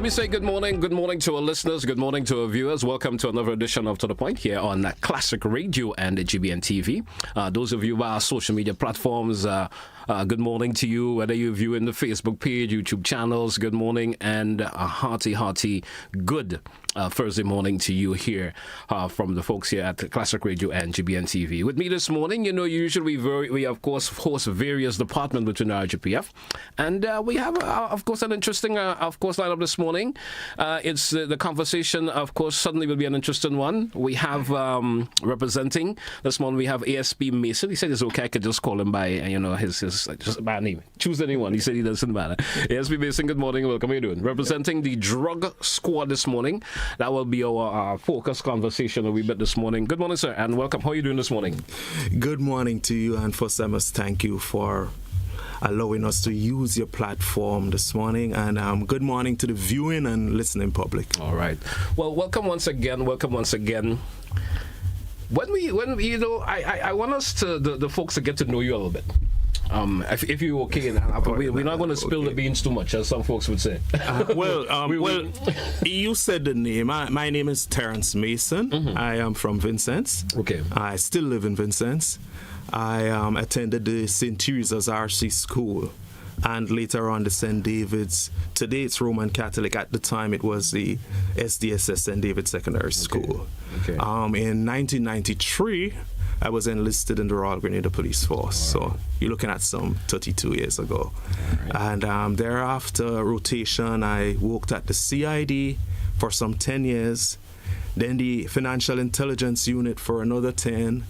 Let me say good morning to our listeners, good morning to our viewers. Welcome to another edition of To The Point here on Classic Radio and GBN TV. Those of you via social media platforms, good morning to you, whether you're viewing the Facebook page, YouTube channels, good morning and a hearty good Thursday morning to you here from the folks here at Classic Radio and GBN TV. With me this morning, usually we of course host various departments within RGPF, and we have of course an interesting lineup this morning. It's the conversation, of course, suddenly will be an interesting one. We have representing this morning, we have ASP Mason. He said it's okay, I could just call him by his just a bad name. Choose anyone. He said he doesn't matter. ASP Mason, good morning, welcome. How are you doing? Representing the drug squad this morning. That will be our focus conversation a wee bit this morning. Good morning, sir, and welcome. How are you doing this morning? Good morning to you, and first I must thank you for allowing us to use your platform this morning, and good morning to the viewing and listening public. All right. Well, welcome once again. When I want us to the folks to get to know you a little bit. If you're okay, we're not going to spill the beans too much, as some folks would say. You said the name. My name is Terrence Mason. Mm-hmm. I am from Vincennes. Okay. I still live in Vincennes. I attended the St. Teresa's RC School, and later on the St. David's. Today it's Roman Catholic. At the time it was the SDSS St. David Secondary School. Okay. In 1993, I was enlisted in the Royal Grenadier Police Force. Right. So you're looking at some 32 years ago. Right. And thereafter rotation, I worked at the CID for some 10 years, then the Financial Intelligence Unit for another 10,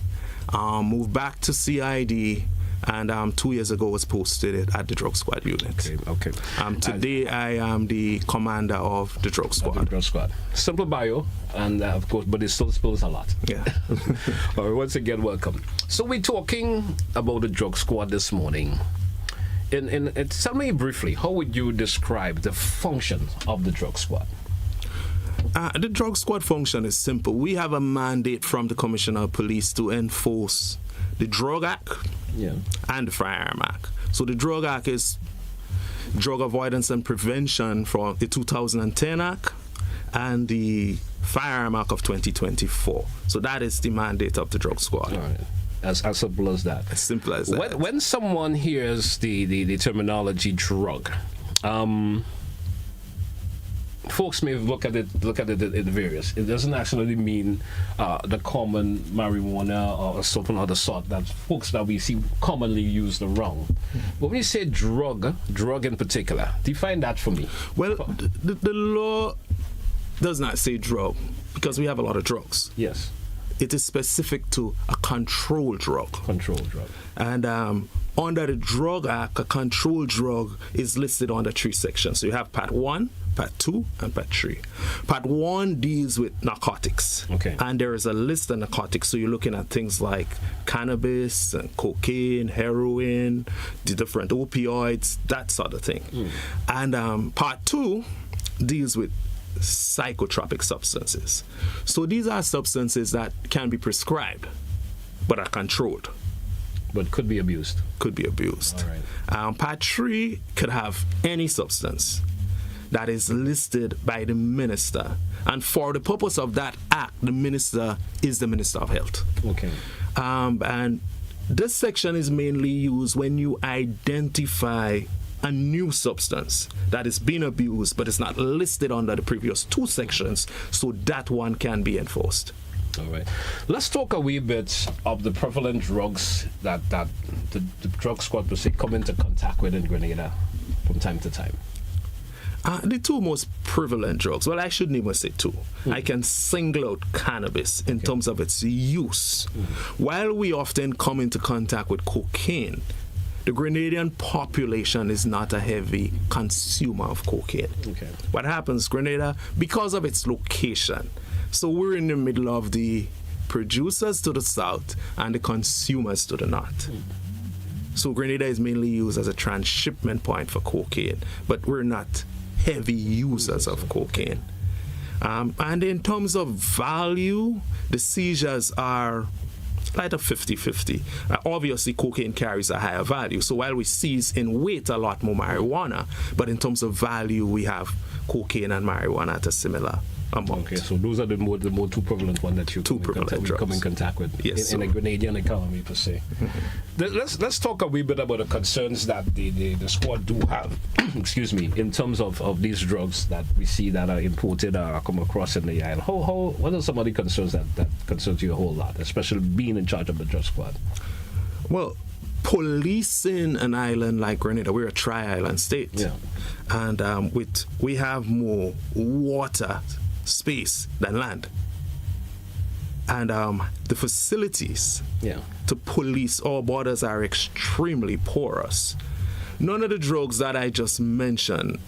moved back to CID, and 2 years ago was posted at the Drug Squad unit. Okay. Today I am the commander of the Drug Squad. Simple bio, and of course, but it still spills a lot. Yeah. All right, once again, welcome. So we're talking about the Drug Squad this morning. Tell me briefly, how would you describe the function of the Drug Squad? The Drug Squad function is simple. We have a mandate from the Commissioner of Police to enforce the Drug Act and the Firearm Act. So the Drug Act is Drug Avoidance and Prevention for the 2010 Act and the Firearm Act of 2024. So that is the mandate of the Drug Squad. All right. As simple as that. As simple as that. When someone hears the terminology drug, folks may look at it in various. It doesn't actually mean the common marijuana or something of the sort that folks that we see commonly used around. But when you say drug in particular, define that for me. Well, the law does not say drug because we have a lot of drugs. Yes. It is specific to a controlled drug. And under the Drug Act, a controlled drug is listed under 3 sections. So you have Part 1, Part 2, and Part 3. Part 1 deals with narcotics. Okay. And there is a list of narcotics. So you're looking at things like cannabis, and cocaine, heroin, the different opioids, that sort of thing. And Part 2 deals with psychotropic substances. So these are substances that can be prescribed, but are controlled. But could be abused. All right. Part 3 could have any substance that is listed by the minister. And for the purpose of that act, the minister is the Minister of Health. Okay. And this section is mainly used when you identify a new substance that is being abused, but it's not listed under the previous 2 sections, so that one can be enforced. All right. Let's talk a wee bit of the prevalent drugs that the Drug Squad per se come into contact with in Grenada from time to time. The 2 most prevalent drugs, well, I shouldn't even say 2. I can single out cannabis in terms of its use. While we often come into contact with cocaine, the Grenadian population is not a heavy consumer of cocaine. Okay. What happens, Grenada, because of its location, so we're in the middle of the producers to the south and the consumers to the north. So Grenada is mainly used as a transshipment point for cocaine, but we're not heavy users of cocaine. And in terms of value, the seizures are like a 50-50. Obviously, cocaine carries a higher value. So while we seize in weight a lot more marijuana, but in terms of value, we have cocaine and marijuana at a similar amount. Okay, so those are the more two prevalent ones that you come in contact with yes, in the Grenadian economy per se. Let's talk a wee bit about the concerns that the squad do have, excuse me, in terms of these drugs that we see that are imported or come across in the island. What are some of the concerns that concerns you a whole lot, especially being in charge of the drug squad? Well, policing an island like Grenada, we're a tri-island state, and we have more water space than land, and the facilities to police our borders are extremely porous. None of the drugs that I just mentioned,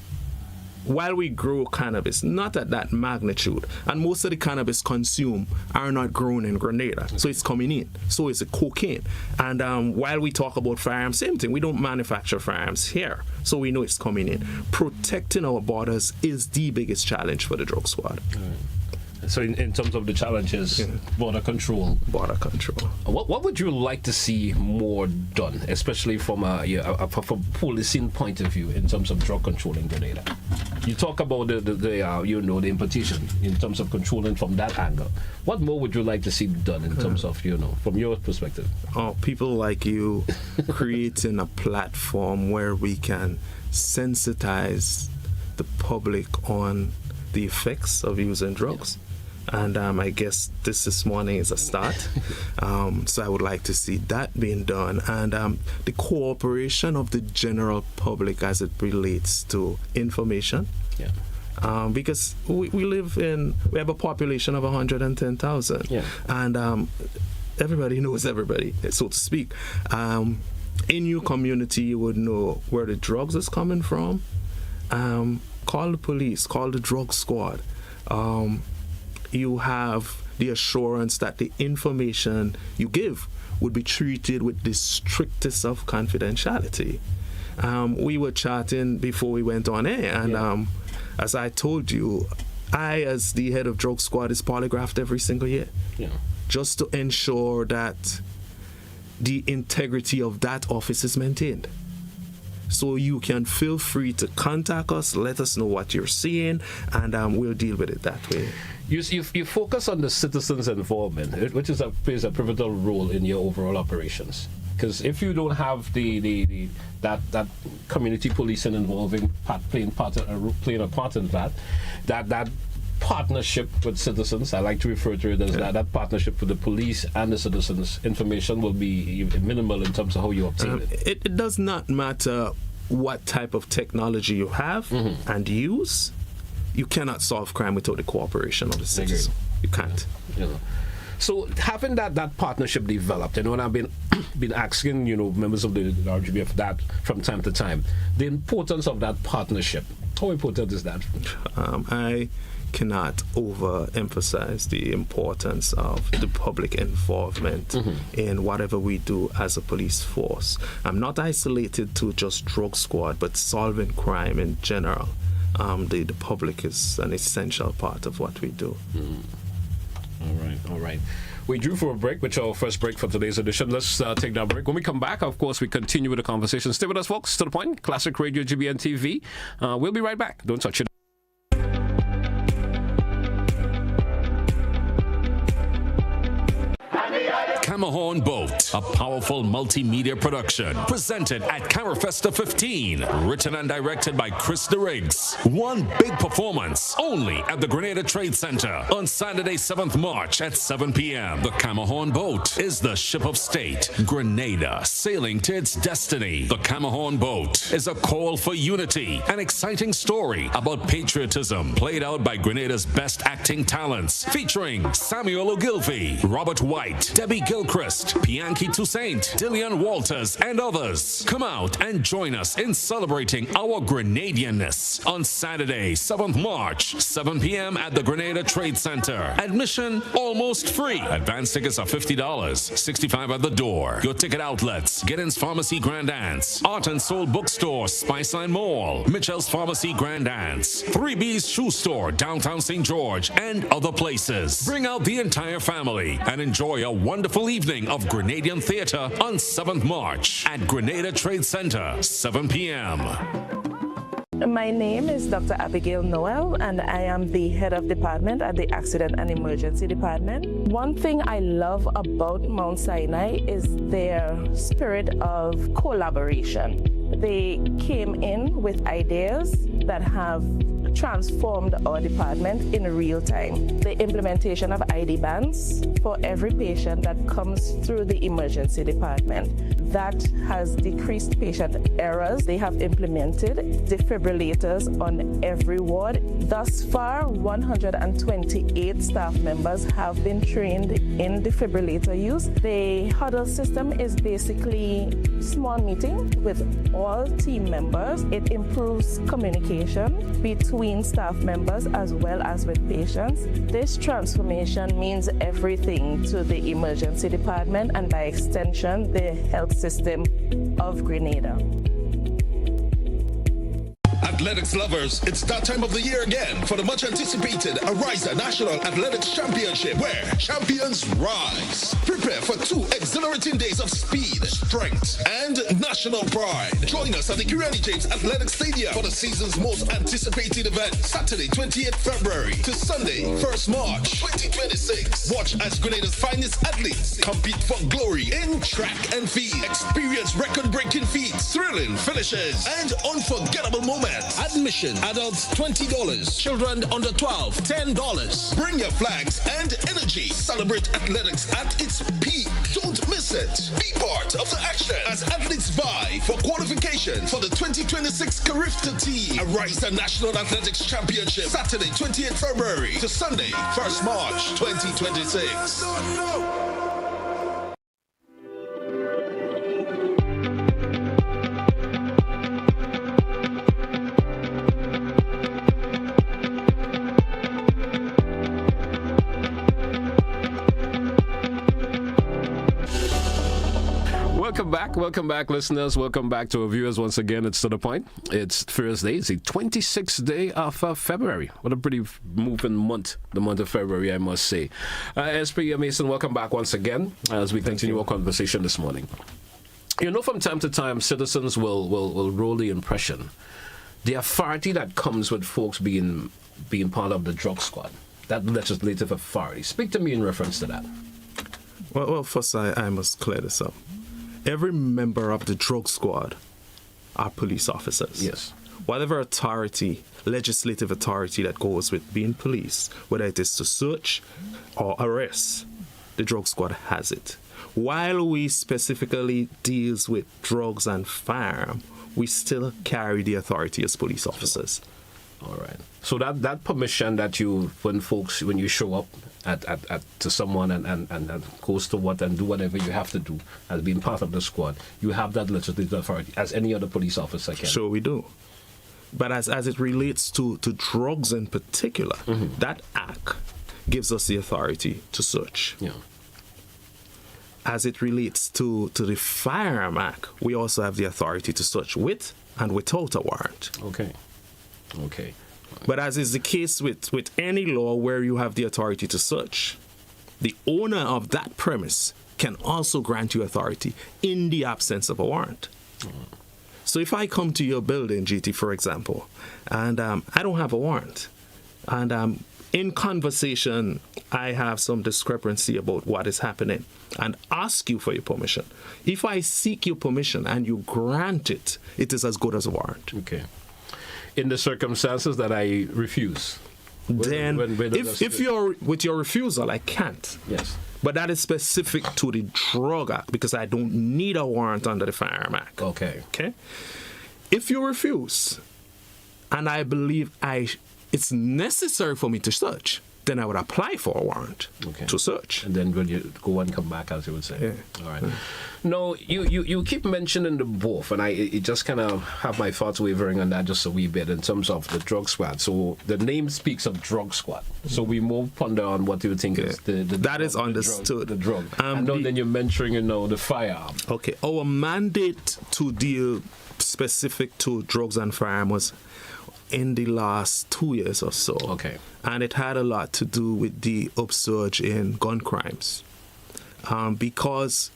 while we grow cannabis, not at that magnitude, and most of the cannabis consumed are not grown in Grenada, so it's coming in. So it's a cocaine. And while we talk about firearms, same thing, we don't manufacture firearms here, so we know it's coming in. Protecting our borders is the biggest challenge for the drug squad. So in terms of the challenges, border control. Border control. What would you like to see more done, especially from a policing point of view, in terms of drug control in Grenada? You talk about the importation in terms of controlling from that angle. What more would you like to see done in terms of, from your perspective? People like you creating a platform where we can sensitize the public on the effects of using drugs. And I guess this morning is a start. So I would like to see that being done. And the cooperation of the general public as it relates to information. Because we have a population of 110,000. And everybody knows everybody, so to speak. In your community, you would know where the drugs is coming from. Call the police, call the drug squad. You have the assurance that the information you give would be treated with the strictest of confidentiality. We were chatting before we went on air, and as I told you, I, as the head of drug squad, is polygraphed every single year, just to ensure that the integrity of that office is maintained. So you can feel free to contact us, let us know what you're seeing, and we'll deal with it that way. You focus on the citizens' involvement, which plays a pivotal role in your overall operations. Because if you don't have that community policing involving playing a part in that partnership with citizens, I like to refer to it as that partnership with the police and the citizens, information will be minimal in terms of how you obtain it. It does not matter what type of technology you have and use. You cannot solve crime without the cooperation of the citizens. You can't. So having that partnership developed, and I've been asking members of the RGPF that from time to time, the importance of that partnership. How important is that? I cannot overemphasize the importance of the public involvement in whatever we do as a police force. I'm not isolated to just drug squad, but solving crime in general. The public is an essential part of what we do. All right. We drew for a break, which is our first break for today's edition. Let's take that break. When we come back, of course, we continue with the conversation. Stay with us, folks. To the point. Classic Radio, GBN TV. We'll be right back. Don't touch it. Camahorn Boat, a powerful multimedia production, presented at Carafesta 15, written and directed by Chris DeRiggs. One big performance, only at the Grenada Trade Center, on Saturday, 7th March at 7 p.m. The Camahorn Boat is the ship of state, Grenada, sailing to its destiny. The Camahorn Boat is a call for unity, an exciting story about patriotism, played out by Grenada's best acting talents, featuring Samuel Ogilvie, Robert White, Debbie Gilchrist, Bianchi Toussaint, Dillian Walters, and others. Come out and join us in celebrating our Grenadianness on Saturday, 7th March, 7 p.m. at the Grenada Trade Center. Admission almost free. Advance tickets are $50, $65 at the door. Your ticket outlets: Giddens Pharmacy Grand Anse, Art and Soul Bookstore, Spiceline Mall, Mitchell's Pharmacy Grand Anse, 3B's Shoe Store, downtown St. George, and other places. Bring out the entire family and enjoy a wonderful evening of Grenadian theater on 7th March at Grenada Trade Center, 7 p.m. My name is Dr. Abigail Noel, and I am the head of department at the Accident and Emergency Department. One thing I love about Mount Sinai is their spirit of collaboration. They came in with ideas that have transformed our department in real time. The implementation of ID bands for every patient that comes through the emergency department. That has decreased patient errors. They have implemented defibrillators on every ward. Thus far, 128 staff members have been trained in defibrillator use. The huddle system is basically small meeting with all team members. It improves communication between staff members as well as with patients. This transformation means everything to the emergency department and by extension the health system of Grenada. Athletics lovers, it's that time of the year again for the much anticipated Arisa National Athletics Championship, where champions rise. Prepare for 2 exhilarating days of speed, strength, and national pride. Join us at the Kirani James Athletics Stadium for the season's most anticipated event, Saturday, 28th February to Sunday, 1st March 2026. Watch as Grenada's finest athletes compete for glory in track and field. Experience record-breaking feats, thrilling finishes, and unforgettable moments. Admission, adults $20, children under 12, $10. Bring your flags and energy. Celebrate athletics at its peak. Don't miss it. Be part of the action as athletes vie for qualification for the 2026 Carifta Team Arisa National Athletics Championship, Saturday, 28th February to Sunday, 1st March 2026. Welcome back, listeners. Welcome back to our viewers once again. It's To The Point. It's Thursday. It's the 26th day of February. What a pretty moving month, the month of February, I must say. SP Mason, welcome back once again as we continue our conversation this morning. You know, from time to time, citizens will roll the impression, the authority that comes with folks being part of the drug squad, that legislative authority. Speak to me in reference to that. Well, first I must clear this up. Every member of the drug squad are police officers. Yes. Whatever authority, legislative authority that goes with being police, whether it is to search or arrest, the drug squad has it. While we specifically deals with drugs and firearm, we still carry the authority as police officers. All right. So that permission that you, when you show up to someone and goes to what and do whatever you have to do as being part of the squad, you have that legislative authority as any other police officer can. Sure, we do. But as it relates to drugs in particular, that act gives us the authority to search. Yeah. As it relates to the Firearm Act, we also have the authority to search with and without a warrant. Okay. But as is the case with any law where you have the authority to search, the owner of that premise can also grant you authority in the absence of a warrant. So if I come to your building, GT, for example, and I don't have a warrant, and in conversation I have some discrepancy about what is happening and ask you for your permission. If I seek your permission and you grant it, it is as good as a warrant. Okay. In the circumstances that I refuse, then if you're with your refusal, I can't. Yes. But that is specific to the Drug Act because I don't need a warrant under the Firearm Act. Okay. If you refuse, and I believe it's necessary for me to search, then I would apply for a warrant to search. And then when you go and come back, as you would say. Yeah. All right. No, you keep mentioning the both, and I just kind of have my thoughts wavering on that just a wee bit in terms of the drug squad. So the name speaks of drug squad. So we more ponder on what you think is the that drug, is understood. The drug. And then you're mentioning, the firearm. Okay. Our mandate to deal specific to drugs and firearm was in the last 2 years or so. Okay. And it had a lot to do with the upsurge in gun crimes. Because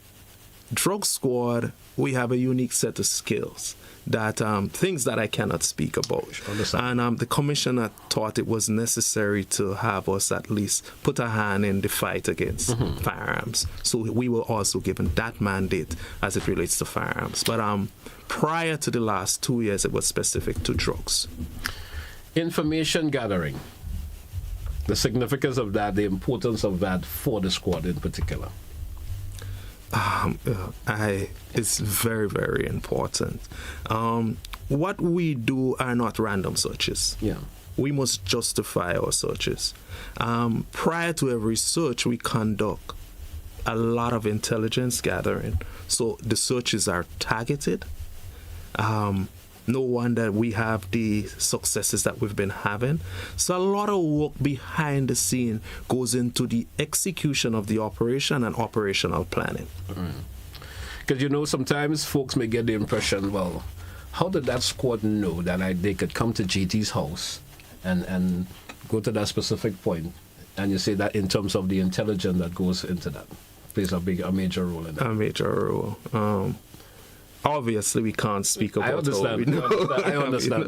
drug squad, we have a unique set of skills. that things that I cannot speak about. Understand. And the commissioner thought it was necessary to have us at least put a hand in the fight against firearms. So we were also given that mandate as it relates to firearms. But prior to the last 2 years, it was specific to drugs. Information gathering. The significance of that, the importance of that for the squad in particular. It's very, very important. What we do are not random searches. Yeah. We must justify our searches. Prior to every search, we conduct a lot of intelligence gathering. So the searches are targeted. No wonder we have the successes that we've been having. So a lot of work behind the scene goes into the execution of the operation and operational planning. Because, you know, sometimes folks may get the impression, well, how did that squad know that they could come to JT's house and go to that specific point? And you say that in terms of the intelligence that goes into that, plays a major role in that. A major role. Obviously, we can't speak about. I understand. I understand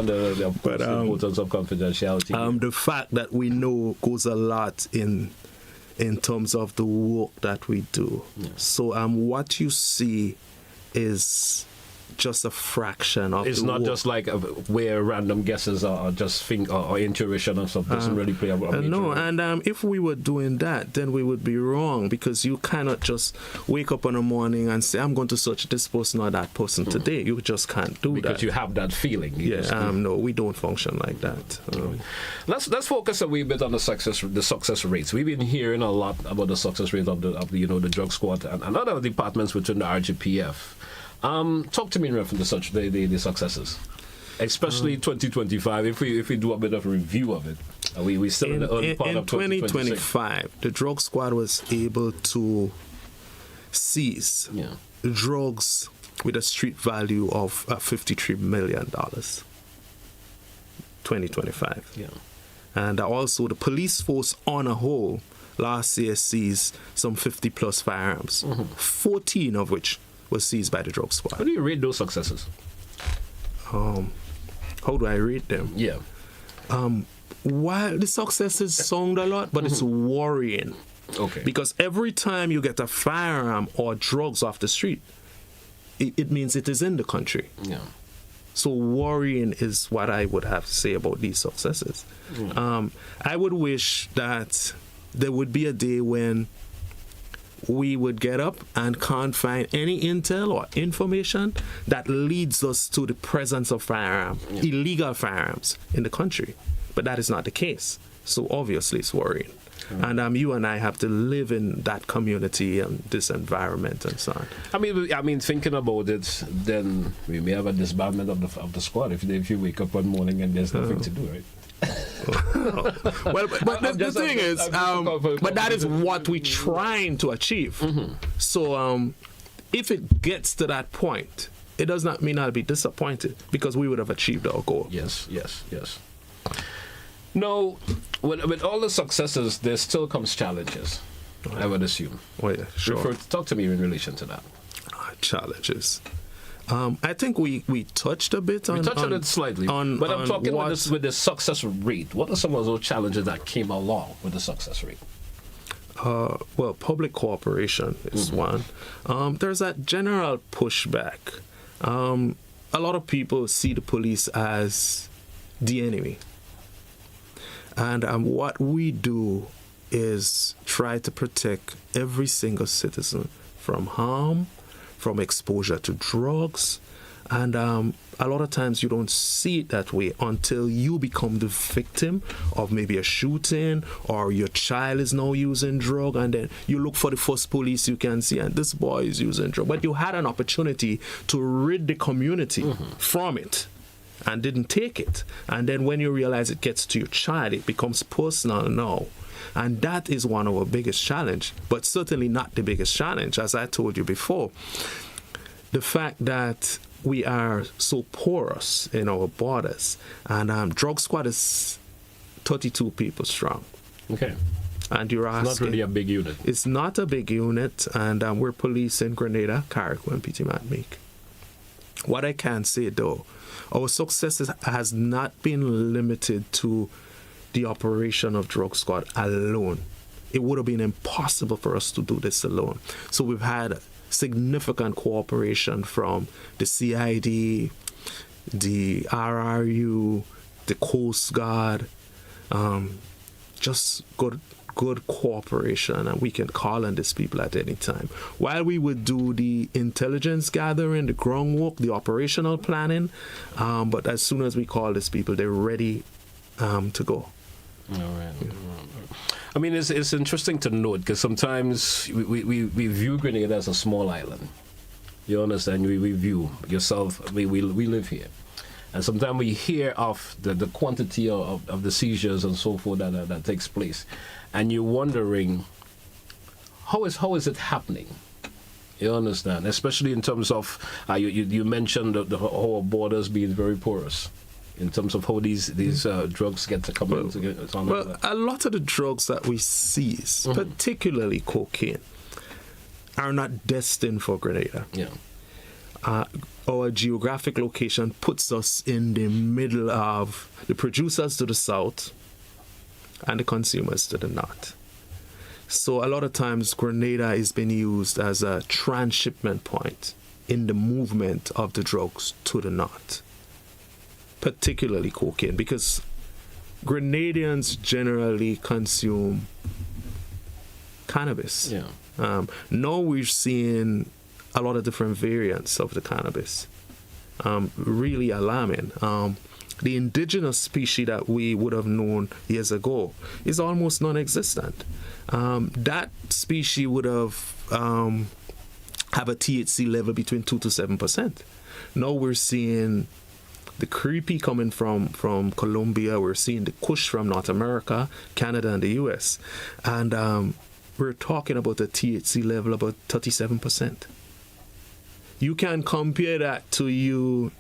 the importance of confidentiality. The fact that we know goes a lot in terms of the work that we do. Yeah. So what you see is just a fraction of it's the not work. just like where random guesses are just think or intuition or something doesn't really play a major no, role. and if we were doing that, then we would be wrong, because you cannot just wake up in the morning and say, I'm going to search this person or that person today. You just can't do that. Because you have that feeling. No, we don't function like that. Let's focus a wee bit on the success rates. We've been hearing a lot about the success rate of the drug squad and other departments within the RGPF. Talk to me in reference to the successes, especially 2025. If we do a bit of a review of it, we still in the early part of 2025. The drug squad was able to seize drugs with a street value of $53 million. 2025. Yeah, and also the police force on a whole last year seized some 50 plus firearms, 14 of which was seized by the drug squad. How do you rate those successes? How do I rate them? Yeah. While the successes sound a lot, but it's worrying. Okay. Because every time you get a firearm or drugs off the street, it means it is in the country. Yeah. So worrying is what I would have to say about these successes. I would wish that there would be a day when we would get up and can't find any intel or information that leads us to the presence of illegal firearms in the country. But that is not the case. So obviously it's worrying. And you and I have to live in that community and this environment and so on. I mean, thinking about it, then we may have a disbandment of the squad if you wake up one morning and there's nothing to do, right? Well, but the thing is, but that is what we're trying to achieve. So if it gets to that point, it does not mean I'll be disappointed, because we would have achieved our goal. Yes. No, with all the successes, there still comes challenges, I would assume. Oh yeah, sure. Talk to me in relation to that. Challenges. I think we touched a bit on. We touched on it slightly, but I'm talking with the success rate. What are some of those challenges that came along with the success rate? Well, public cooperation is one. There's that general pushback. A lot of people see the police as the enemy. And what we do is try to protect every single citizen from harm, from exposure to drugs. And a lot of times you don't see it that way until you become the victim of maybe a shooting, or your child is now using drug, and then you look for the first police you can see, and this boy is using drug. But you had an opportunity to rid the community from it and didn't take it. And then when you realize it gets to your child, it becomes personal now. And that is one of our biggest challenge, but certainly not the biggest challenge. As I told you before, the fact that we are so porous in our borders, and drug squad is 32 people strong. Okay. And you're asking... It's not really a big unit. It's not a big unit, and we're police in Grenada, Carrick, and Petit Matmeek. What I can say, though, our success has not been limited to the operation of Drug Squad alone. It would have been impossible for us to do this alone. So we've had significant cooperation from the CID, the RRU, the Coast Guard, just good cooperation, and we can call on these people at any time. While we would do the intelligence gathering, the groundwork, the operational planning, but as soon as we call these people, they're ready to go. All right. I mean, it's interesting to note because sometimes we view Grenada as a small island. You understand? We view yourself. We live here. And sometimes we hear of the quantity of the seizures and so forth that takes place. And you're wondering, how is it happening? You understand? Especially in terms of, you mentioned the whole borders being very porous. In terms of how these drugs get to come in. Well, a lot of the drugs that we seize, particularly cocaine, are not destined for Grenada. Yeah. Our geographic location puts us in the middle of the producers to the south and the consumers to the north. So a lot of times Grenada is being used as a transshipment point in the movement of the drugs to the north, particularly cocaine, because Grenadians generally consume cannabis. Yeah. Now we're seeing a lot of different variants of the cannabis. Really alarming. The indigenous species that we would have known years ago is almost non-existent. That species would have a THC level between 2 to 7%. Now we're seeing the creepy coming from Colombia. We're seeing the Kush from North America, Canada, and the US. And we're talking about a THC level about 37%. You can compare that to you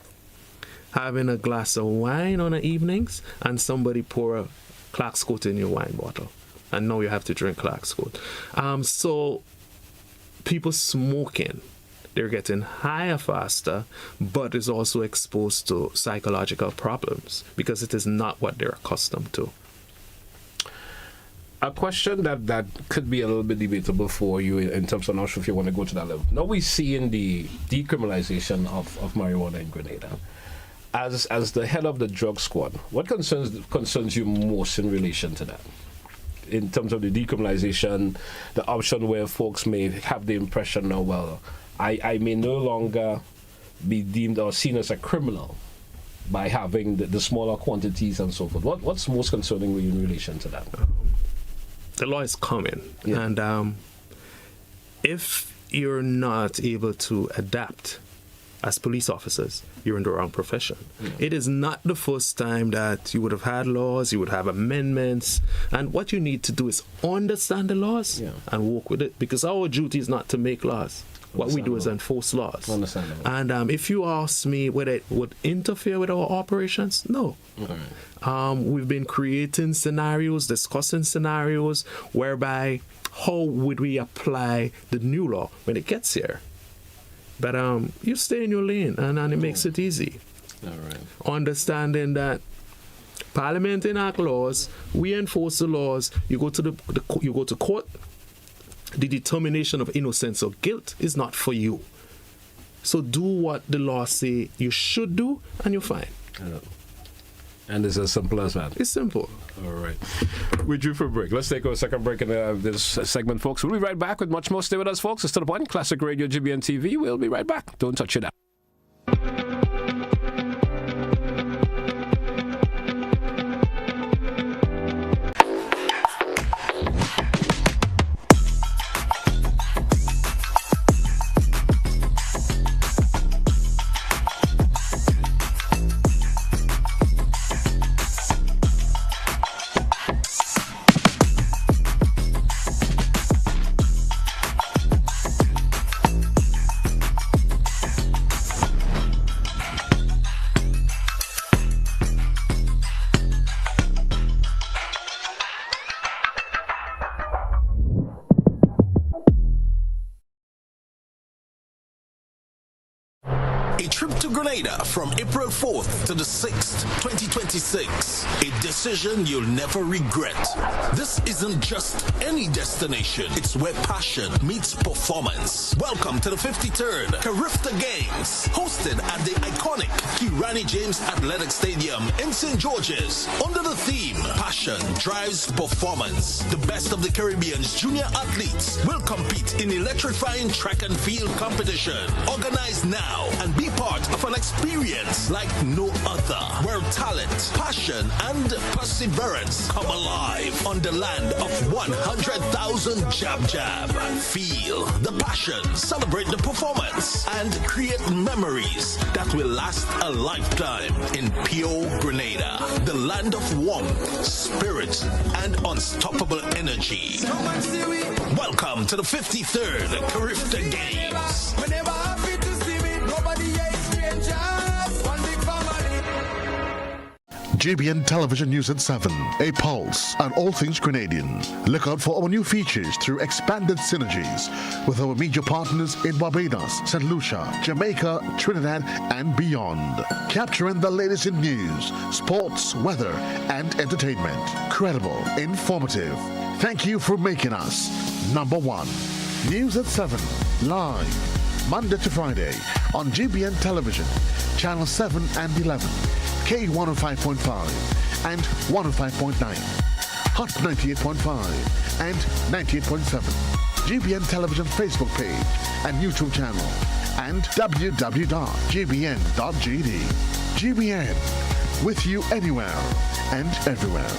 having a glass of wine on the evenings and somebody pour a Clarkscoat in your wine bottle. And now you have to drink Clarkscoat. So people smoking, they're getting higher faster, but is also exposed to psychological problems because it is not what they're accustomed to. A question that could be a little bit debatable for you in terms of, I'm not sure if you want to go to that level. Now we see in the decriminalization of marijuana in Grenada. As the head of the drug squad, what concerns you most in relation to that? In terms of the decriminalization, the option where folks may have the impression, now, well, I may no longer be deemed or seen as a criminal by having the smaller quantities and so forth. What's most concerning you in relation to that? The law is coming, yeah. And if you're not able to adapt as police officers, you're in the wrong profession. Yeah. It is not the first time that you would have had laws, you would have amendments, and what you need to do is understand the laws and work with it, because our duty is not to make laws. What we do is enforce laws. And if you ask me whether it would interfere with our operations, no. Right. We've been creating scenarios, discussing scenarios, whereby how would we apply the new law when it gets here? But you stay in your lane, and it makes it easy. All right. Understanding that Parliament enact laws, we enforce the laws. You go to court. The determination of innocence or guilt is not for you. So do what the law say you should do, and you're fine. And it's as simple as that. It's simple. All right. We're due for a break. Let's take a second break in this segment, folks. We'll be right back with much more. Stay with us, folks. It's To The Point, Classic Radio, GBN TV. We'll be right back. Don't touch it out. A trip to Grenada from April 4th to the 6th, 2026. A decision you'll never regret. This isn't just any destination. It's where passion meets performance. Welcome to the 53rd Carifta Games, hosted at the iconic Kirani James Athletic Stadium in St. George's. Under the theme, Passion Drives Performance. The best of the Caribbean's junior athletes will compete in electrifying track and field competition. Organize now and be part of an experience like no other, where talent, passion, and perseverance come alive on the land of 100,000 jab jab. Feel the passion, celebrate the performance, and create memories that will last a lifetime in pure Grenada, the land of warmth, spirit, and unstoppable energy. Welcome to the 53rd Carifta Games. Whenever happy to see me, nobody is strangers. One big family. GBN Television News at 7, a pulse on all things Grenadian. Look out for our new features through expanded synergies with our media partners in Barbados, St. Lucia, Jamaica, Trinidad, and beyond. Capturing the latest in news, sports, weather, and entertainment. Credible, informative. Thank you for making us number one. News at 7, live, Monday to Friday on GBN Television, Channel 7 and 11, K105.5 and 105.9, Hot 98.5 and 98.7, GBN Television Facebook page and YouTube channel, and www.gbn.gd. GBN, with you anywhere and everywhere.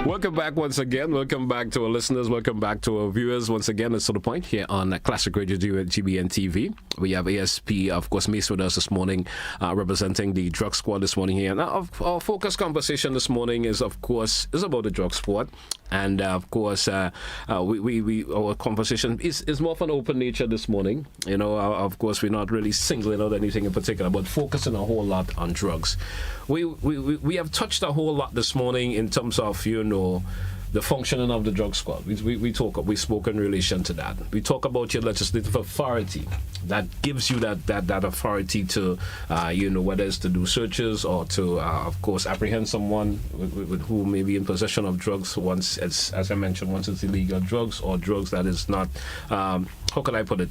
Welcome back once again. Welcome back to our listeners. Welcome back to our viewers. Once again, it's to the point here on Classic Radio GBN TV. We have ASP, of course, Mace with us this morning, representing the drug squad this morning here. Now, our focus conversation this morning is, of course, about the drug squad. And, of course, our conversation is more of an open nature this morning. You know, of course, we're not really singling out anything in particular, but focusing a whole lot on drugs. We have touched a whole lot this morning in terms of, you know, the functioning of the drug squad. We spoke in relation to that. We talk about your legislative authority that gives you that authority to, you know, whether it's to do searches or to, of course, apprehend someone with who may be in possession of drugs once, as I mentioned, once it's illegal drugs or drugs that is not, how can I put it,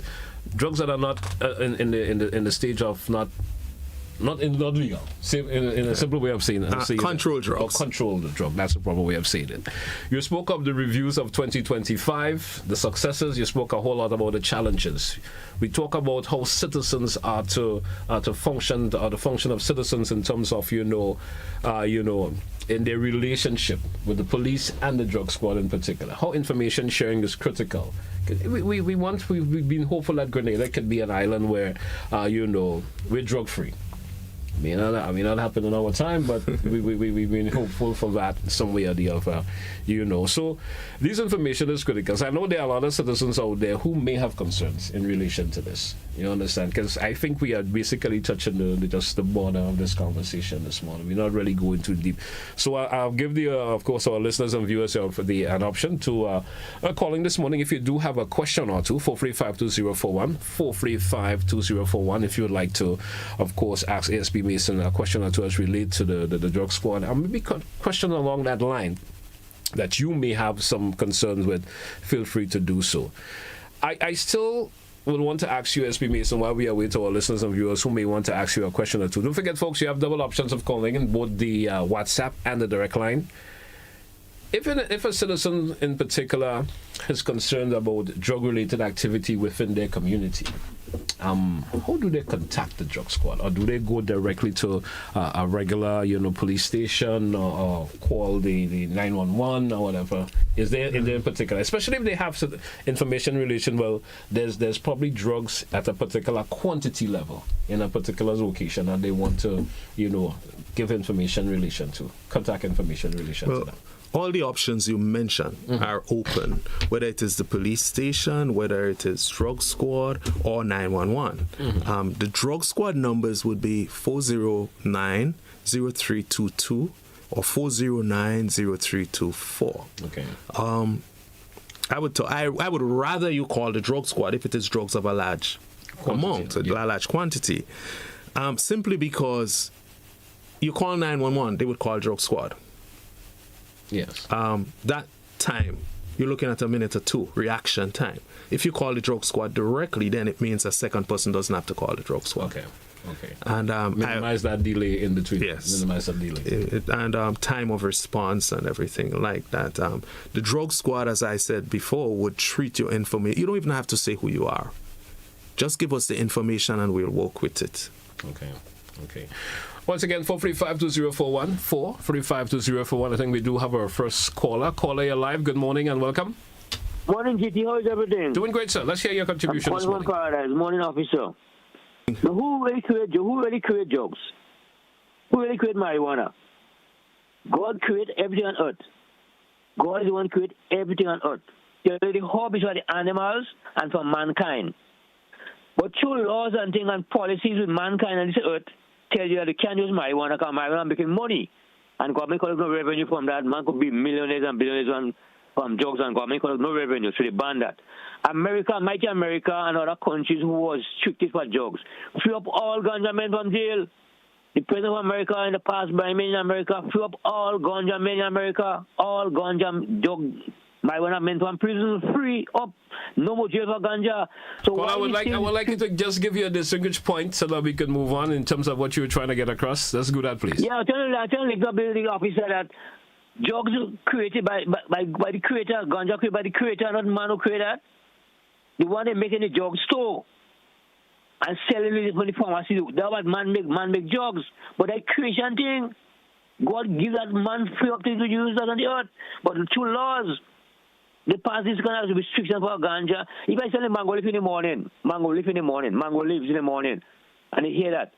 drugs that are not in the stage of not legal. In a simple way of saying it. Controlled drugs. Or controlled drug. That's the proper way of saying it. You spoke of the reviews of 2025, the successes. You spoke a whole lot about the challenges. We talk about how citizens are to function, or the function of citizens in terms of, you know, in their relationship with the police and the drug squad in particular. How information sharing is critical. We've been hopeful that Grenada could be an island where, you know, we're drug free. May not happen in our time, but we've been hopeful for that some way or the other, you know. So this information is critical. I know there are a lot of citizens out there who may have concerns in relation to this. You understand? Because I think we are basically touching just the border of this conversation this morning. We're not really going too deep. So I'll give of course, our listeners and viewers an option to calling this morning. If you do have a question or two, 435-2041, 435-2041. If you would like to, of course, ask ASP Mason a question or two as related to the drug squad, and maybe question along that line that you may have some concerns with, feel free to do so. I still would want to ask you, SP Mason, while we are waiting to our listeners and viewers who may want to ask you a question or two. Don't forget, folks, you have double options of calling in both the WhatsApp and the direct line. If a citizen in particular is concerned about drug-related activity within their community, how do they contact the drug squad, or do they go directly to a regular, you know, police station, or call the 911 or whatever? Is there in particular, especially if they have information relation? Well, there's probably drugs at a particular quantity level in a particular location, and they want to, you know, give information relation to, contact information relation to that. all the options you mentioned are open, whether it is the police station, whether it is drug squad or 911. The drug squad numbers would be 409-0322 or 409-0324. Okay. I would rather you call the drug squad if it is drugs of a large amount, a large quantity, simply because you call 911, they would call drug squad. Yes. That time, you're looking at a minute or two, reaction time. If you call the drug squad directly, then it means a second person doesn't have to call the drug squad. Okay. And minimize that delay in between. Yes. Minimize that delay. And time of response and everything like that. The drug squad, as I said before, would treat your information. You don't even have to say who you are. Just give us the information and we'll work with it. Okay. Once again, 4352041, 4352041. I think we do have our first caller. Caller, you're live. Good morning and welcome. Morning, GT. How is everything? Doing great, sir. Let's hear your contribution this morning. Paradise. Morning, officer. Now, who really create drugs? Who really create marijuana? God created everything on earth. God is the one who created everything on earth. The hobbies for the animals and for mankind. But through laws and things and policies with mankind and this earth, tell you that you can't use marijuana because marijuana making money. And government collect no revenue from that. Man could be millionaires and billionaires from drugs and government collect no revenue, so they ban that. America, mighty America and other countries who was strictly for drugs, free up all ganja men from jail. The president of America in the past, by men in America, free up all ganja men in America, all ganja drug marijuana men from prison, free up. No more jail for ganja. So well, I would like you to just give you a distinguished point so that we can move on in terms of what you were trying to get across. Let's do that, please. Yeah, I tell the building officer that drugs created by the creator, ganja created by the creator, not the man who created that. The one they make in the drug store and selling it from the pharmacy. That was man make drugs. But that creation thing, God gives that man free up to use that on the earth. But the two laws, they pass this kind of restriction for ganja. If I sell a mango leaf in the morning, mango leaves in the morning, and they hear that,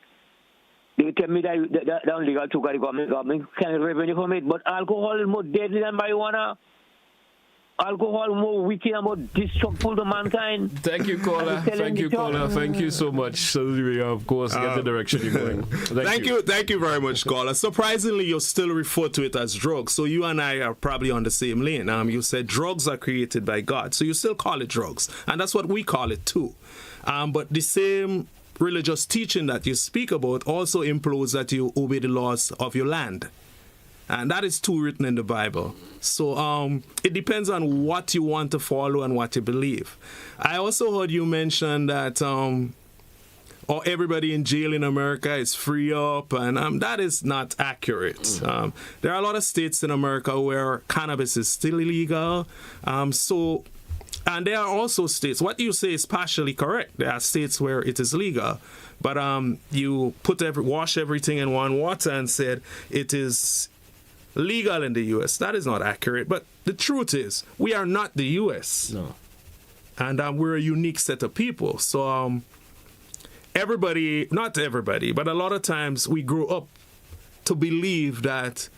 they will tell me that that's illegal too, because the government can't revenue from it. But alcohol is more deadly than marijuana. Alcohol more wicked and more destructive to mankind. Thank you, caller. Thank you so much. So we, of course, get the direction you're going. Thank you very much, caller. Surprisingly, you still refer to it as drugs. So you and I are probably on the same lane. You said drugs are created by God. So you still call it drugs. And that's what we call it too. But the same religious teaching that you speak about also implies that you obey the laws of your land. And that is too written in the Bible. So it depends on what you want to follow and what you believe. I also heard you mention that everybody in jail in America is free up, and that is not accurate. There are a lot of states in America where cannabis is still illegal. And there are also states, what you say is partially correct. There are states where it is legal. But you wash everything in one water and said it is legal in the U.S. That is not accurate. But the truth is, we are not the U.S. No. And we're a unique set of people. So everybody, not everybody, but a lot of times we grow up to believe that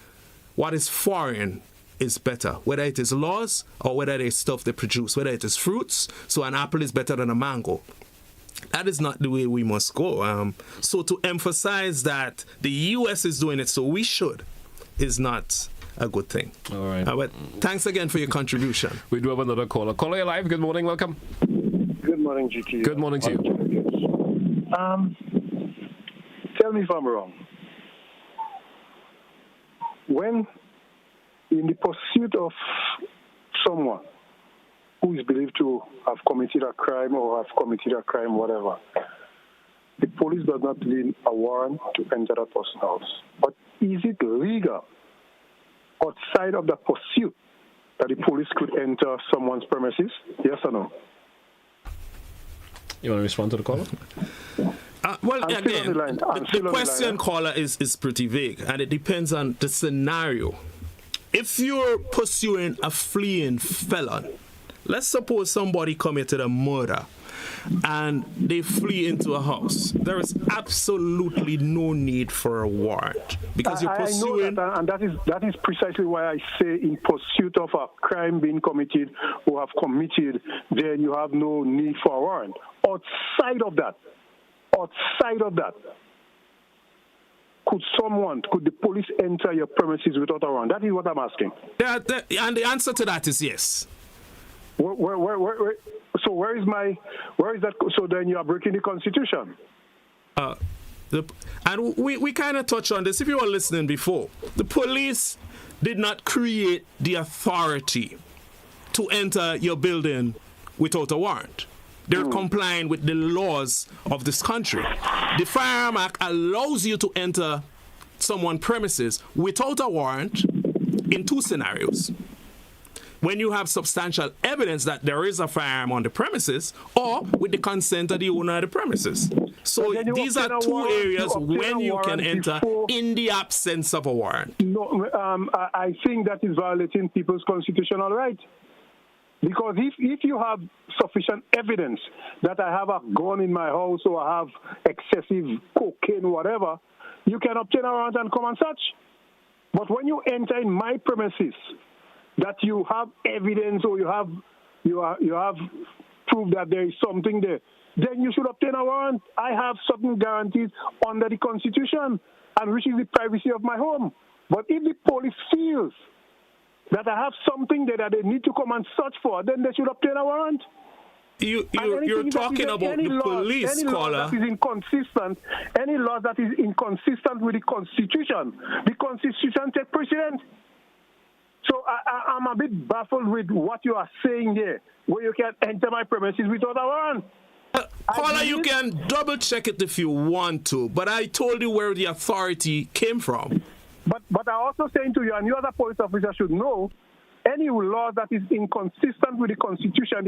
what is foreign is better, whether it is laws or whether it is stuff they produce, whether it is fruits. So an apple is better than a mango. That is not the way we must go. So to emphasize that the U.S. is doing it, so we should, is not a good thing. All right. But thanks again for your contribution. We do have another caller. Caller, you're live. Good morning. Welcome. Good morning, GT. Good morning to you. Tell me if I'm wrong. When in the pursuit of someone who is believed to have committed a crime whatever, the police does not need a warrant to enter that person's house. But is it legal outside of the pursuit that the police could enter someone's premises? Yes or no? You want to respond to the caller? Well, again, the question, caller, is pretty vague, and it depends on the scenario. If you're pursuing a fleeing felon, let's suppose somebody committed a murder, and they flee into a house, there is absolutely no need for a warrant because you're pursuing. I know that, and that is precisely why I say in pursuit of a crime being committed or have committed, then you have no need for a warrant. Outside of that, could the police enter your premises without a warrant? That is what I'm asking. Yeah, and the answer to that is yes. So where is that? So then you are breaking the Constitution. And we kind of touched on this. If you were listening before, the police did not create the authority to enter your building without a warrant. They're complying with the laws of this country. The Firearm Act allows you to enter someone's premises without a warrant in two scenarios. When you have substantial evidence that there is a firearm on the premises, or with the consent of the owner of the premises. So these are two areas when you can enter in the absence of a warrant. No, I think that is violating people's constitutional right. Because if you have sufficient evidence that I have a gun in my house or I have excessive cocaine, whatever, you can obtain a warrant and come and search. But when you enter in my premises, that you have evidence or you have proof that there is something there, then you should obtain a warrant. I have certain guarantees under the Constitution, and which is the privacy of my home. But if the police feels that I have something there that they need to come and search for, then they should obtain a warrant. You're talking about the police, caller. Any law that is inconsistent with the Constitution takes precedence. So I'm a bit baffled with what you are saying here, where you can enter my premises without a warrant. Caller, you can double check it if you want to, but I told you where the authority came from. But I'm also saying to you, and you as a police officer should know, any law that is inconsistent with the Constitution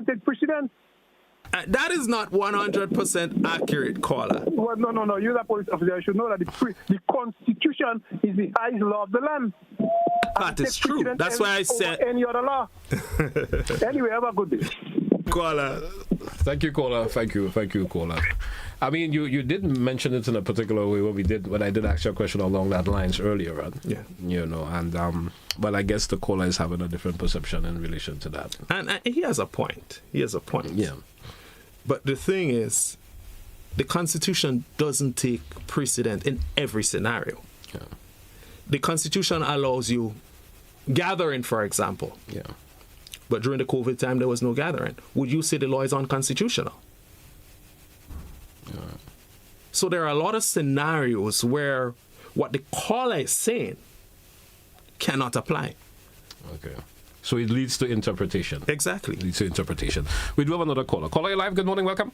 takes precedence. That is not 100% accurate, caller. Well, no. You as a police officer should know that the Constitution is the highest law of the land. That is true. That's why I said any other law. Anyway, have a good day. Caller. Thank you, caller. Thank you, caller. I mean, you did mention it in a particular way when I did ask you a question along that lines earlier on. Yeah. You know, and but I guess the caller is having a different perception in relation to that. And he has a point. Yeah. But the thing is, the Constitution doesn't take precedent in every scenario. Yeah. The Constitution allows you gathering, for example. Yeah. But during the COVID time, there was no gathering. Would you say the law is unconstitutional? Yeah. So there are a lot of scenarios where what the caller is saying cannot apply. Okay. So it leads to interpretation. Exactly. It leads to interpretation. We do have another caller. Caller, you live. Good morning. Welcome.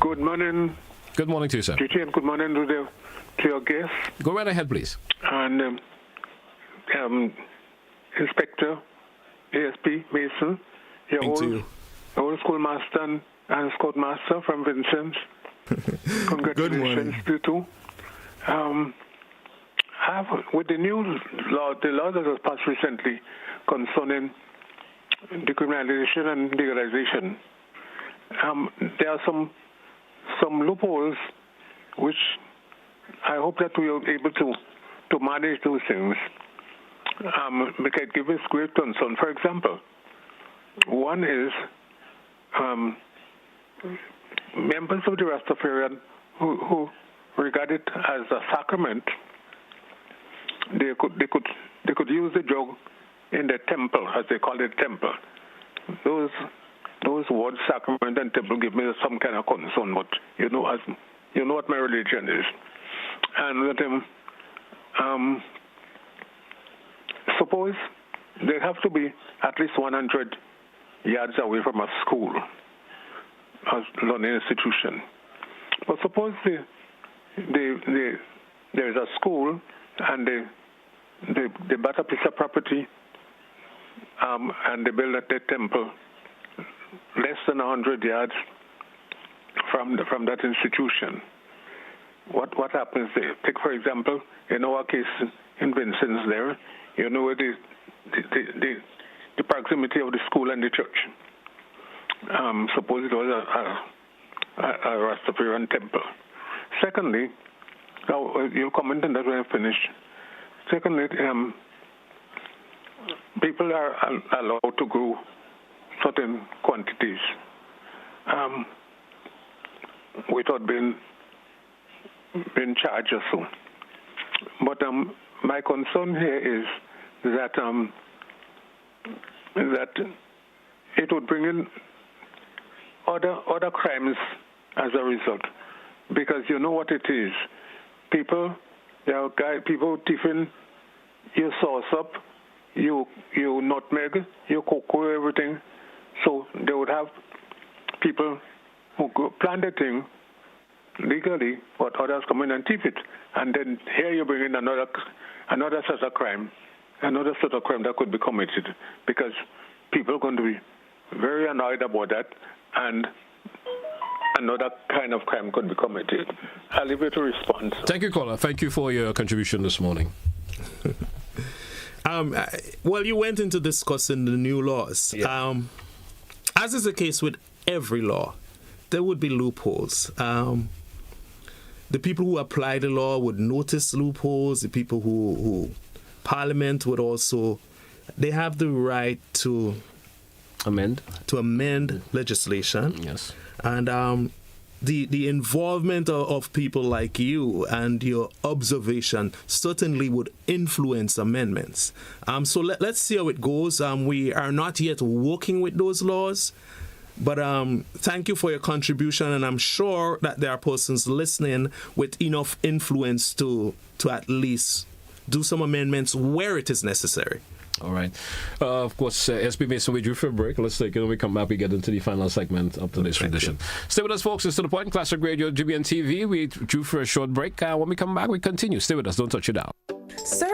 Good morning. Good morning to you, sir. And good morning to your guests. Go right ahead, please. And Inspector ASP Mason, your old schoolmaster and scoutmaster from Vincent. Congratulations to you too. With the new law, the law that was passed recently concerning decriminalization and legalization, there are some loopholes which I hope that we are able to manage those things. We can give us great concern. For example, one is members of the Rastafarian who regard it as a sacrament. They could use the drug in the temple, as they call it, temple. Those words, sacrament and temple, give me some kind of concern. But you know what my religion is, and that suppose they have to be at least 100 yards away from a school, a learning institution. But suppose there is a school and they bought a piece of property and they build a temple less than 100 yards from that institution. What happens there? Take, for example, in our case in Vincent's there, where the proximity of the school and the church. suppose it was a Rastafarian temple. Secondly, you'll comment on that when I finish. Secondly, people are allowed to grow certain quantities without being charged or so. But my concern here is that it would bring in other crimes as a result, because you know what it is. People tiffin your sauce up, you nutmeg, your cocoa, everything. So they would have people who plan the thing legally, but others come in and thief it. And then here you bring in another sort of crime that could be committed, because people are going to be very annoyed about that, and another kind of crime could be committed. I'll leave it to respond. Thank you, caller. Thank you for your contribution this morning. Well, you went into discussing the new laws. Yeah. As is the case with every law, there would be loopholes. The people who apply the law would notice loopholes. The people who Parliament would also, they have the right to amend legislation. Yes. And the involvement of people like you and your observation certainly would influence amendments. So let's see how it goes. We are not yet working with those laws, but thank you for your contribution, and I'm sure that there are persons listening with enough influence to at least do some amendments where it is necessary. All right. Of course, SB Mason, we drew for a break. Let's take it. When we come back, we get into the final segment of today's edition. Stay with us, folks. It's To The Point, Classic Radio, GBN TV. We drew for a short break. When we come back, we continue. Stay with us. Don't touch it out. Sir.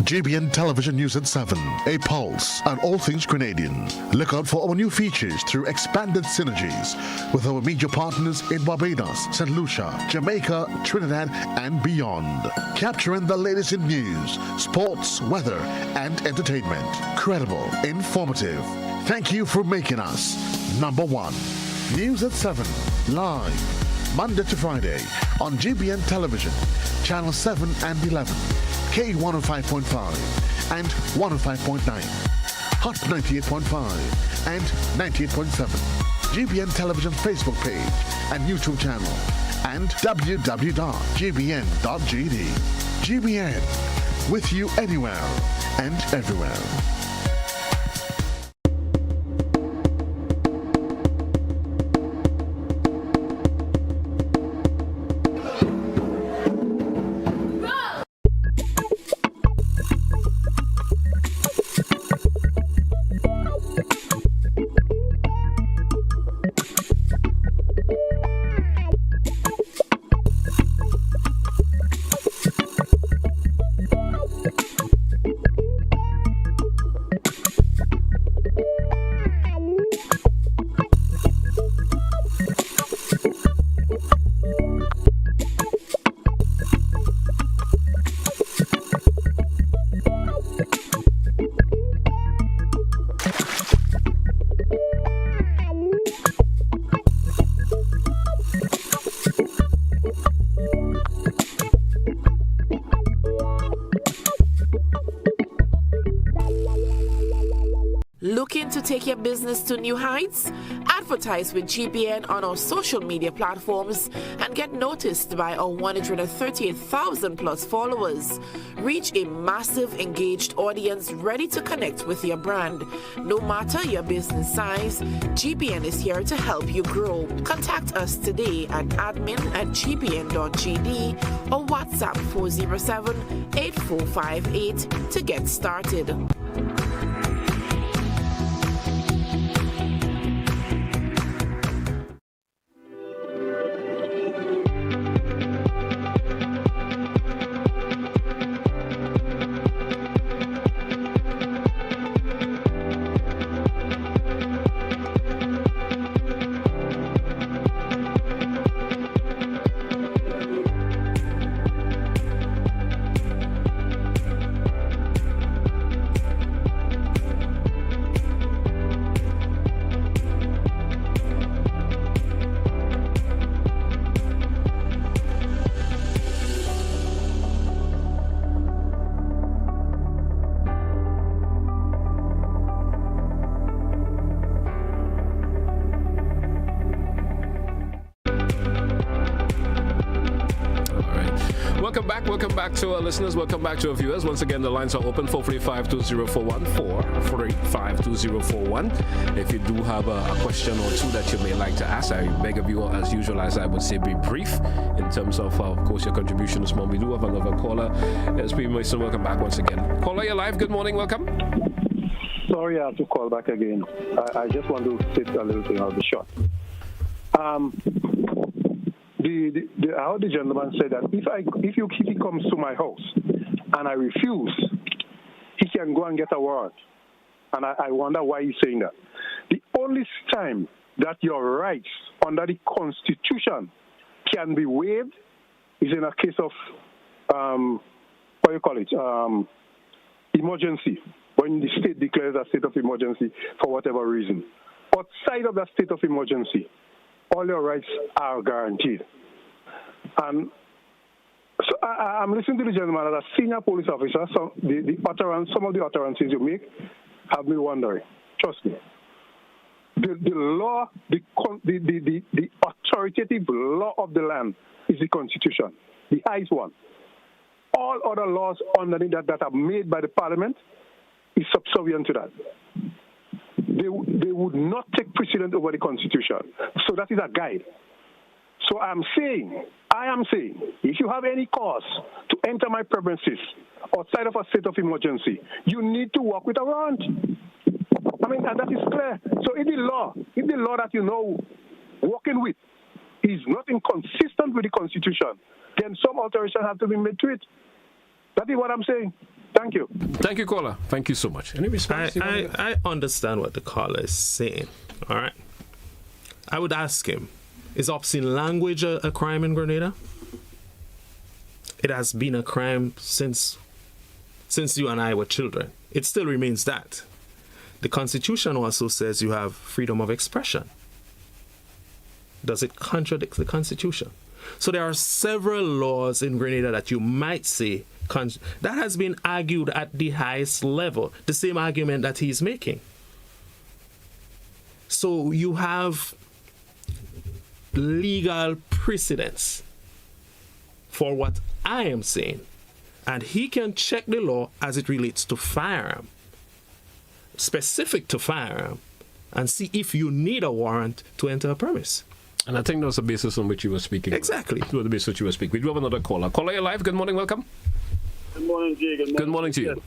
GBN Television News at 7, a pulse on all things Grenadian. Look out for our new features through expanded synergies with our media partners in Barbados, St. Lucia, Jamaica, Trinidad, and beyond. Capturing the latest in news, sports, weather, and entertainment. Credible, informative. Thank you for making us number one. News at 7, live, Monday to Friday on GBN Television, Channel 7 and 11. K105.5 and 105.9, Hot 98.5 and 98.7, GBN Television Facebook page and YouTube channel, and www.gbn.gd. GBN, with you anywhere and everywhere. Looking to take your business to new heights? Advertise with GBN on our social media platforms and get noticed by our 138,000 plus followers. Reach a massive engaged audience ready to connect with your brand. No matter your business size, GBN is here to help you grow. Contact us today at admin@gbn.gd or WhatsApp 407-8458 to get started. Welcome back to our listeners. Welcome back to our viewers. Once again, the lines are open 435-2041, 435-2041. If you do have a question or two that you may like to ask, I beg of you, as usual, as I would say, be brief in terms of course, your contribution this morning. We do have another caller. SP Mason, welcome back once again. Caller, you're live. Good morning. Welcome. Sorry, I have to call back again. I just want to say a little thing out of the shot. How the gentleman said that if he comes to my house and I refuse, he can go and get a warrant. And I wonder why he's saying that. The only time that your rights under the Constitution can be waived is in a case of emergency, when the state declares a state of emergency for whatever reason. Outside of that state of emergency, all your rights are guaranteed. And so I'm listening to the gentleman as a senior police officer. So some of the utterances you make have me wondering. Trust me. The law, the authoritative law of the land is the Constitution, the highest one. All other laws underneath that are made by the Parliament is subservient to that. They would not take precedence over the Constitution. So that is a guide. So I am saying, if you have any cause to enter my premises outside of a state of emergency, you need to walk with a warrant. I mean, and that is clear. So if the law that you know working with is not inconsistent with the Constitution, then some alteration has to be made to it. That is what I'm saying. Thank you. Thank you, caller. Thank you so much. Any response? I understand what the caller is saying. All right. I would ask him, is obscene language a crime in Grenada? It has been a crime since you and I were children. It still remains that. The Constitution also says you have freedom of expression. Does it contradict the Constitution? So there are several laws in Grenada that you might say that has been argued at the highest level, the same argument that he's making. So you have legal precedence for what I am saying, and he can check the law as it relates to firearm, specific to firearm, and see if you need a warrant to enter a premise. And I think that was the basis on which you were speaking. Exactly. That was the basis on which you were speaking. We do have another caller. Caller, you're live. Good morning. Welcome. Good morning, Jay. Good morning to you.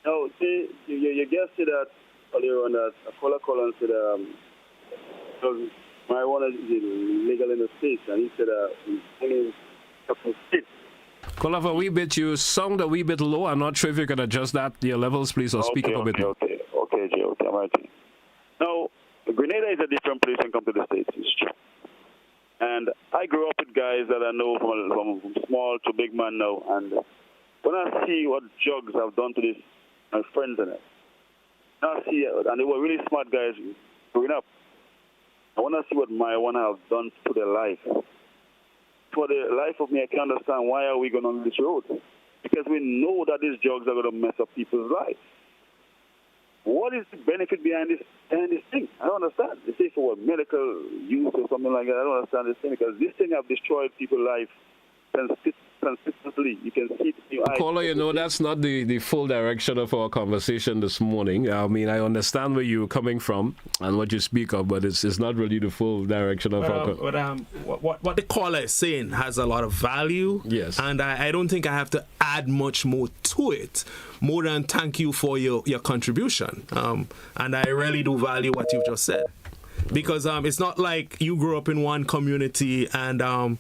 Now, see, you guessed it that earlier on that a caller called and said marijuana is illegal in the States, and he said only in certain states. Caller, a wee bit, you sound a wee bit low. I'm not sure if you can adjust that, your levels, please, or speak up a bit more. Okay, Jay, okay, I'm right. Now, Grenada is a different place when it comes to the States, it's true. And I grew up with guys that I know from small to big man now. And when I see what drugs have done to my friends in it, and they were really smart guys growing up. I want to see what marijuana have done to their life. For the life of me, I can't understand why are we going on this road. Because we know that these drugs are going to mess up people's lives. What is the benefit behind this thing? I don't understand. They say for medical use or something like that. I don't understand this thing because this thing have destroyed people's life consistently. You can see it in your eyes. Caller, that's not the full direction of our conversation this morning. I mean, I understand where you're coming from and what you speak of, but it's not really the full direction of our conversation. What the caller is saying has a lot of value. Yes. And I don't think I have to add much more to it, more than thank you for your contribution. And I really do value what you've just said. Because it's not like you grew up in one community and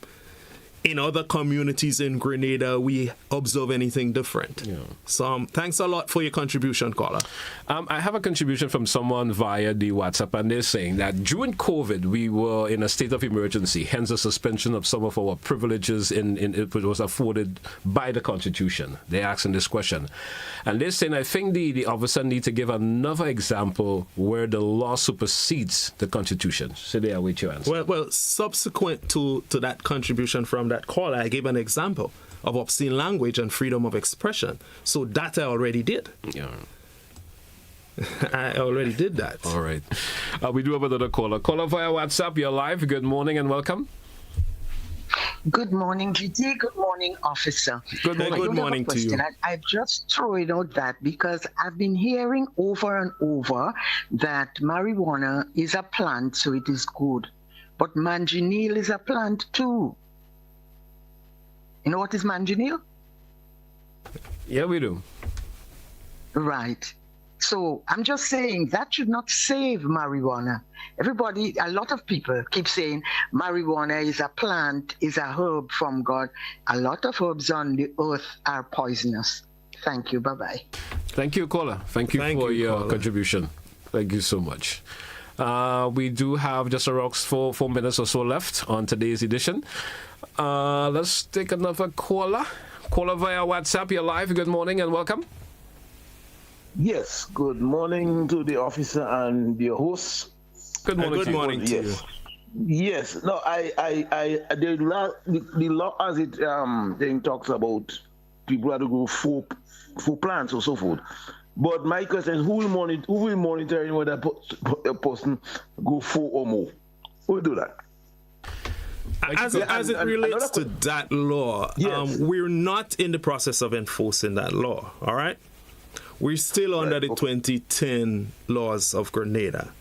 in other communities in Grenada, we observe anything different. Yeah. So thanks a lot for your contribution, caller. I have a contribution from someone via the WhatsApp, and they're saying that during COVID, we were in a state of emergency, hence a suspension of some of our privileges in it was afforded by the Constitution. They're asking this question. And they're saying, I think the officer need to give another example where the law supersedes the Constitution. So they await your answer. Well, subsequent to that contribution from that caller, I gave an example of obscene language and freedom of expression. So that I already did. Yeah. I already did that. All right. We do have another caller. Caller via WhatsApp. You're live. Good morning and welcome. Good morning, GT. Good morning, officer. Good morning. Good morning to you. I just throw it out that because I've been hearing over and over that marijuana is a plant, so it is good. But manganil is a plant too. You know what is manganil? Yeah, we do. Right. So I'm just saying that should not save marijuana. Everybody, a lot of people keep saying marijuana is a plant, is a herb from God. A lot of herbs on the earth are poisonous. Thank you. Bye-bye. Thank you, caller. Thank you for your contribution. Thank you so much. We do have just around 4 minutes or so left on today's edition. Let's take another caller. Caller via WhatsApp. You're live. Good morning and welcome. Yes, good morning to the officer and your host. Good morning. Good morning to you. Yes, no, the law as it thing talks about people have to go for plants or so forth. But my question is, who will monitor whether a person go 4 or more? Who will do that? As it relates to that law, yes. We're not in the process of enforcing that law, all right? We're still under the 2010 laws of Grenada.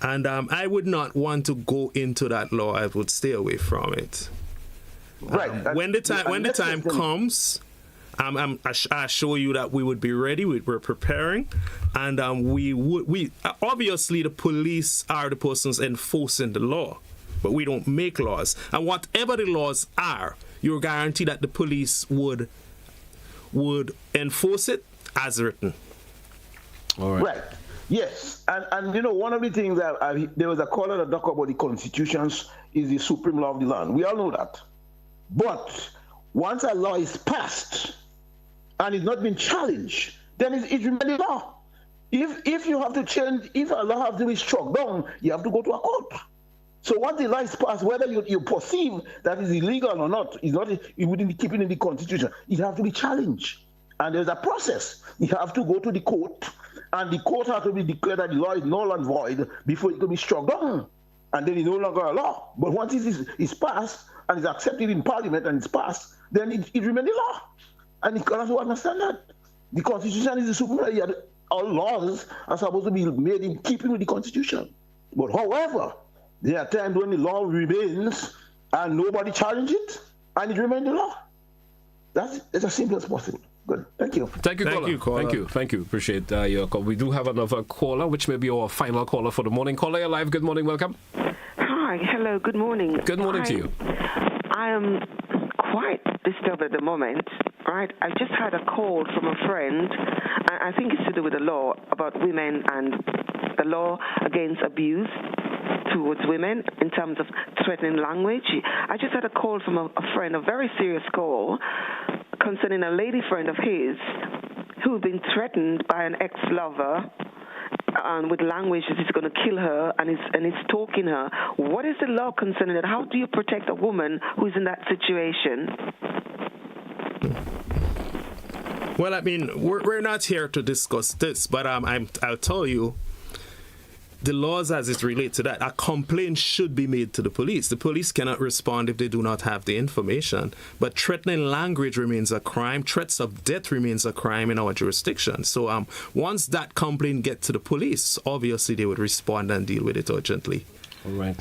And I would not want to go into that law. I would stay away from it. Right. When the time comes, I assure you that we would be ready. We're preparing. And we obviously, the police are the persons enforcing the law. But we don't make laws. And whatever the laws are, you're guaranteed that the police would enforce it as written. All right. Right. Yes. And you know, one of the things that there was a caller that talked about the constitutions is the supreme law of the land. We all know that. But once a law is passed and it's not been challenged, then it remains the law. If you have to change, if a law has to be struck down, you have to go to a court. So once the law is passed, whether you perceive that is illegal or not, it wouldn't be keeping in the constitution. It has to be challenged. And there's a process. You have to go to the court, and the court has to be declared that the law is null and void before it can be struck down. And then it's no longer a law. But once it is passed and is accepted in Parliament and it's passed, then it remains the law. And you cannot understand that. The Constitution is the supreme law. All laws are supposed to be made in keeping with the Constitution. But however, there are times when the law remains and nobody challenges it, and it remains the law. That's as simple as possible. Good. Thank you. Thank you, caller. Thank you. Appreciate your call. We do have another caller, which may be our final caller for the morning. Caller, you're live. Good morning. Welcome. Hi. Hello. Good morning. Good morning to you. I am quite disturbed at the moment. Right. I just had a call from a friend. I think it's to do with the law about women and the law against abuse towards women in terms of threatening language. I just had a call from a friend, a very serious call, concerning a lady friend of his who'd been threatened by an ex-lover with language that he's going to kill her and is stalking her. What is the law concerning that? How do you protect a woman who's in that situation? Well, I mean, we're not here to discuss this, but I'll tell you, the laws as it relates to that, a complaint should be made to the police. The police cannot respond if they do not have the information. But threatening language remains a crime. Threats of death remains a crime in our jurisdiction. So once that complaint gets to the police, obviously they would respond and deal with it urgently. All right.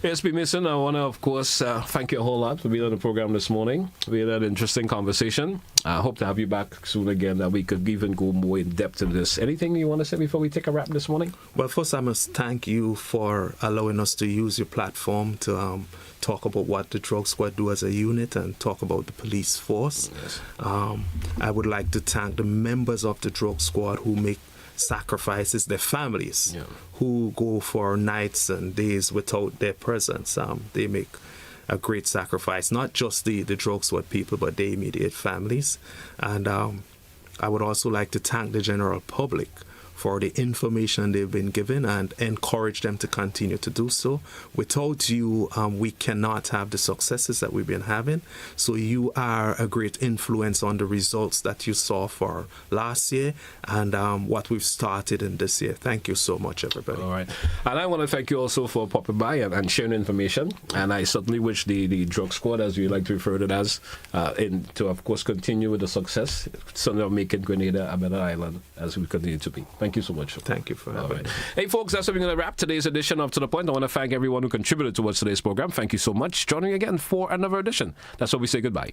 SB Mason, I want to, of course, thank you a whole lot for being on the program this morning. We had an interesting conversation. I hope to have you back soon again, that we could even go more in depth into this. Anything you want to say before we take a wrap this morning? Well, first, I must thank you for allowing us to use your platform to talk about what the Drug Squad do as a unit and talk about the police force. Yes. I would like to thank the members of the Drug Squad who make sacrifices, their families, who go for nights and days without their presence. They make a great sacrifice, not just the Drug Squad people, but their immediate families. And I would also like to thank the general public for the information they've been given and encourage them to continue to do so. Without you, we cannot have the successes that we've been having. So you are a great influence on the results that you saw for last year and what we've started in this year. Thank you so much, everybody. All right. And I want to thank you also for popping by and sharing information. And I certainly wish the drug squad, as we like to refer to it as, to, of course, continue with the success, certainly of making Grenada a better island as we continue to be. Thank you so much. Thank you for having me. Hey, folks, that's how we're going to wrap today's edition of To The Point. I want to thank everyone who contributed towards today's program. Thank you so much. Joining again for another edition. That's how we say goodbye.